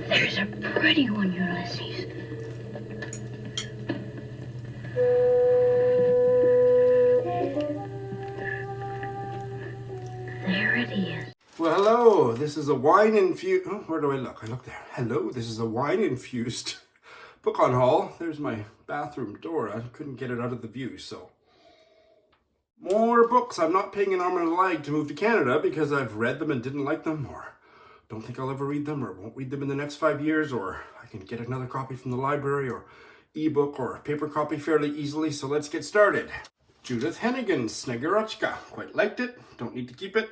There's a pretty one, Ulysses. There it is. Well, hello. This is a wine-infused... Oh, where do I look? I look there. Hello. This is a wine-infused book on haul. There's my bathroom door. I couldn't get it out of the view, so... More books. I'm not paying an arm and a leg to move to Canada because I've read them and didn't like them, or don't think I'll ever read them, or won't read them in the next 5 years, or I can get another copy from the library, or ebook, or paper copy fairly easily, so let's get started. Judith Hennigan's Snegorotchka. Quite liked it. Don't need to keep it.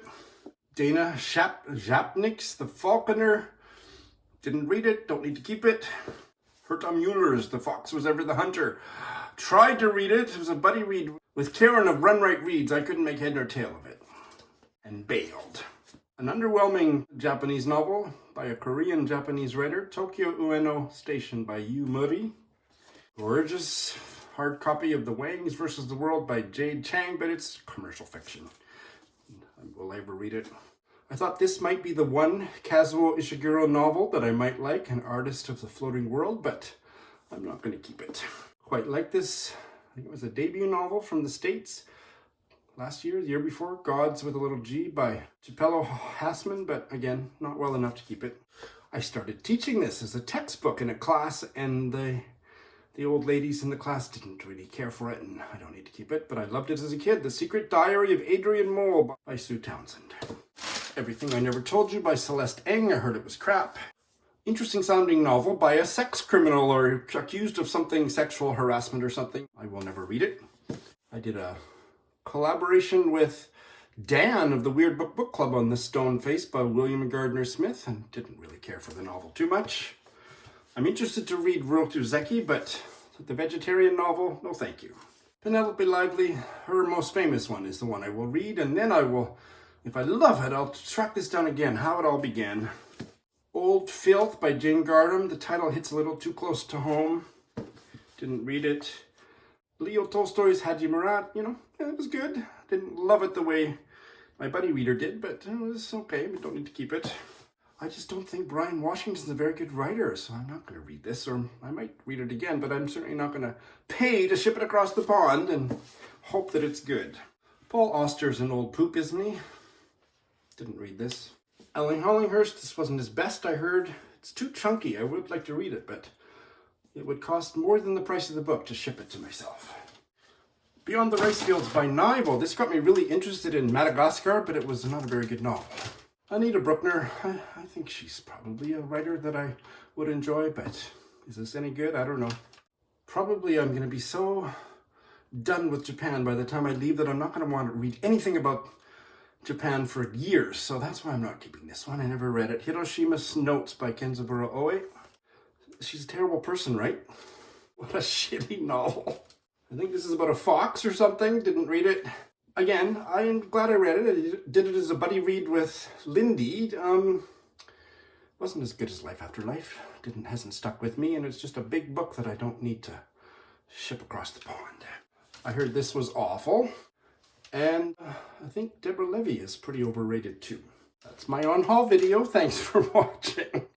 Dana Japnik's The Falconer. Didn't read it. Don't need to keep it. Herta Müller's The Fox Was Ever the Hunter. Tried to read it. It was a buddy read with Karen of Run Right Reads. I couldn't make head nor tail of it. And bailed. An underwhelming Japanese novel by a Korean-Japanese writer. Tokyo Ueno Station by Miri. Gorgeous hard copy of The Wangs vs. the World by Jade Chang, but it's commercial fiction. Will I ever read it? I thought this might be the one Kazuo Ishiguro novel that I might like, an artist of the floating world, but I'm not going to keep it. Quite like this. I think it was a debut novel from the States last year, the year before, Gods with a Little G by Chipelo Hassman, but again, not well enough to keep it. I started teaching this as a textbook in a class, and the old ladies in the class didn't really care for it, and I don't need to keep it, but I loved it as a kid. The Secret Diary of Adrian Mole by Sue Townsend. Everything I Never Told You by Celeste. I heard it was crap. Interesting sounding novel by a sex criminal or accused of something, sexual harassment or something. I will never read it. I did a collaboration with Dan of the Weird Book Club on The Stone Face by William and Gardner Smith, and didn't really care for the novel too much. I'm interested to read Ruth Ozeki, but the vegetarian novel, no thank you. Penelope Lively, her most famous one, is the one I will read, and then I will, if I love it, I'll track this down again, How It All Began. Old Filth by Jane Gardner. The title hits a little too close to home. Didn't read it. Leo Tolstoy's Haji Murat, it was good. Didn't love it the way my buddy reader did, but it was okay. We don't need to keep it. I just don't think Bryan Washington's a very good writer, so I'm not going to read this, or I might read it again, but I'm certainly not going to pay to ship it across the pond and hope that it's good. Paul Auster's an old poop, isn't he? Didn't read this. Hollinghurst, this wasn't his best, I heard. It's too chunky. I would like to read it, but it would cost more than the price of the book to ship it to myself. Beyond the Rice Fields by Naivo. This got me really interested in Madagascar, but it was not a very good novel. Anita Bruckner, I think she's probably a writer that I would enjoy, but is this any good? I don't know. Probably I'm going to be so done with Japan by the time I leave that I'm not going to want to read anything about Japan for years, so that's why I'm not keeping this one. I never read it. Hiroshima's Notes by Kenzaburō. She's a terrible person, right? What a shitty novel. I think this is about a fox or something. Didn't read it. Again, I'm glad I read it. I did it as a buddy read with Lindy. Wasn't as good as Life After Life. Hasn't stuck with me, and it's just a big book that I don't need to ship across the pond. I heard this was awful, and I think Deborah Levy is pretty overrated too. That's my on-haul video. Thanks for watching.